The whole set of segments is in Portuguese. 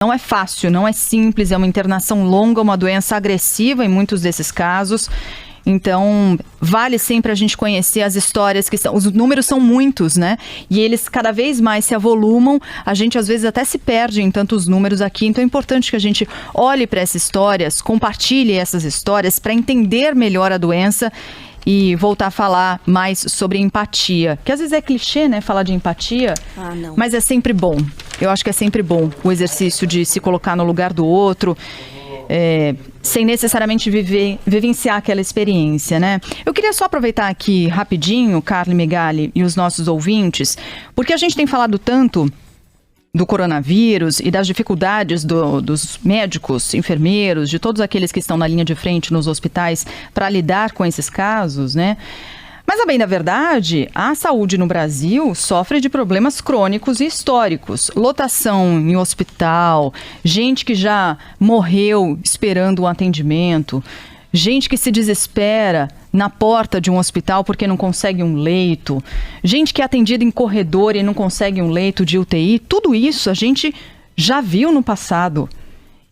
Não é fácil, não é simples, é uma internação longa, uma doença agressiva em muitos desses casos. Então, vale sempre a gente conhecer as histórias que são... Os números são muitos, né? E eles cada vez mais se avolumam. A gente, às vezes, até se perde em tantos números aqui. Então, é importante que a gente olhe para essas histórias, compartilhe essas histórias para entender melhor a doença e voltar a falar mais sobre empatia. Que às vezes é clichê, né? Falar de empatia, não. Mas é sempre bom. Eu acho que é sempre bom o exercício de se colocar no lugar do outro, sem necessariamente vivenciar aquela experiência, né? Eu queria só aproveitar aqui rapidinho, Carla Megali e os nossos ouvintes, porque a gente tem falado tanto do coronavírus e das dificuldades dos médicos, enfermeiros, de todos aqueles que estão na linha de frente nos hospitais para lidar com esses casos, né? Mas, a bem da verdade, a saúde no Brasil sofre de problemas crônicos e históricos. Lotação em hospital, gente que já morreu esperando um atendimento, gente que se desespera na porta de um hospital porque não consegue um leito, gente que é atendida em corredor e não consegue um leito de UTI. Tudo isso a gente já viu no passado.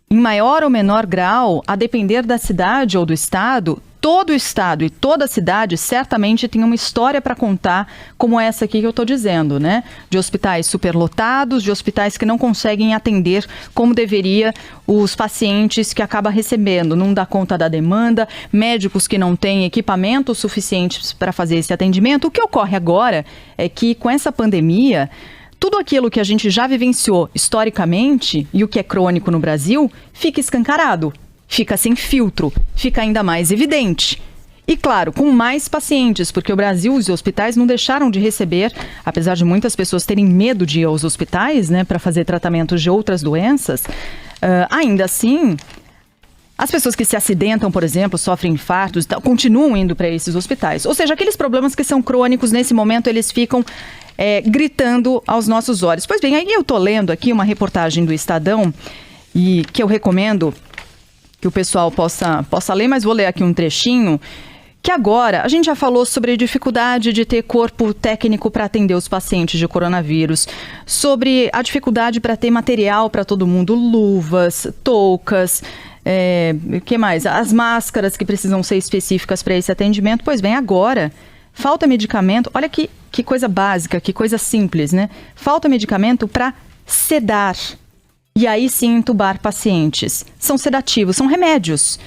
Em maior ou menor grau, a depender da cidade ou do estado, todo o estado e toda a cidade certamente tem uma história para contar, como essa aqui que eu estou dizendo, né? De hospitais superlotados, de hospitais que não conseguem atender como deveria os pacientes que acaba recebendo, não dá conta da demanda, médicos que não têm equipamentos suficientes para fazer esse atendimento. O que ocorre agora é que, com essa pandemia, tudo aquilo que a gente já vivenciou historicamente e o que é crônico no Brasil fica escancarado, fica sem filtro, fica ainda mais evidente. E claro, com mais pacientes, porque o Brasil, os hospitais não deixaram de receber, apesar de muitas pessoas terem medo de ir aos hospitais, né, para fazer tratamentos de outras doenças, ainda assim, as pessoas que se acidentam, por exemplo, sofrem infartos, continuam indo para esses hospitais. Ou seja, aqueles problemas que são crônicos, nesse momento, eles ficam gritando aos nossos olhos. Pois bem, aí eu estou lendo aqui uma reportagem do Estadão, e que eu recomendo que o pessoal possa ler, mas vou ler aqui um trechinho, que agora a gente já falou sobre a dificuldade de ter corpo técnico para atender os pacientes de coronavírus, sobre a dificuldade para ter material para todo mundo, luvas, toucas, o que mais? As máscaras que precisam ser específicas para esse atendimento. Pois bem, agora falta medicamento, olha que coisa básica, que coisa simples, né? Falta medicamento para sedar. E aí sim entubar pacientes. São sedativos, são remédios.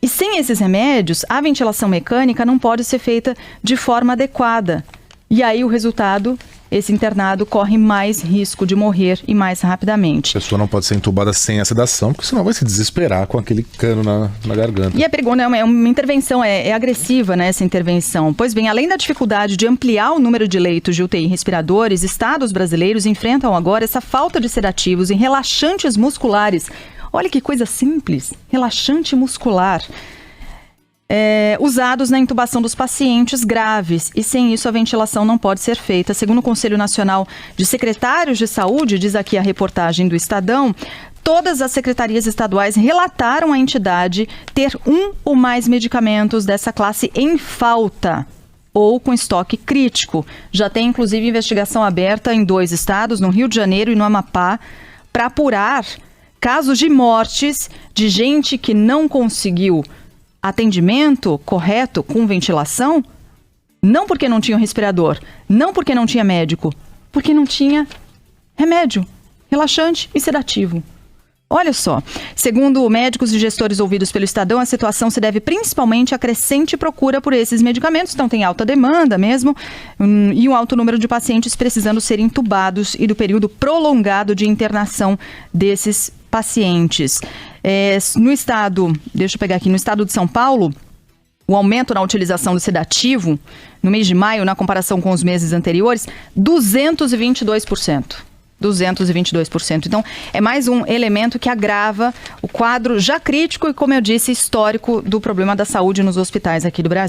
E sem esses remédios, a ventilação mecânica não pode ser feita de forma adequada. E aí o resultado, esse internado corre mais risco de morrer e mais rapidamente. A pessoa não pode ser entubada sem a sedação, porque senão vai se desesperar com aquele cano na garganta. E é perigoso, né? É uma intervenção, é agressiva, né, essa intervenção. Pois bem, além da dificuldade de ampliar o número de leitos de UTI e respiradores, estados brasileiros enfrentam agora essa falta de sedativos e relaxantes musculares. Olha que coisa simples, relaxante muscular. Usados na intubação dos pacientes graves, e sem isso a ventilação não pode ser feita. Segundo o Conselho Nacional de Secretários de Saúde, diz aqui a reportagem do Estadão, todas as secretarias estaduais relataram à entidade ter um ou mais medicamentos dessa classe em falta ou com estoque crítico. Já tem inclusive investigação aberta em 2 estados, no Rio de Janeiro e no Amapá, para apurar casos de mortes de gente que não conseguiu atendimento correto com ventilação, não porque não tinha um respirador, não porque não tinha médico, porque não tinha remédio, relaxante e sedativo. Olha só, segundo médicos e gestores ouvidos pelo Estadão, a situação se deve principalmente à crescente procura por esses medicamentos, então tem alta demanda mesmo, e um alto número de pacientes precisando ser entubados e do período prolongado de internação desses pacientes. No estado, deixa eu pegar aqui, no estado de São Paulo, o aumento na utilização do sedativo no mês de maio, na comparação com os meses anteriores, 222%. 222%. Então, é mais um elemento que agrava o quadro já crítico e, como eu disse, histórico do problema da saúde nos hospitais aqui do Brasil.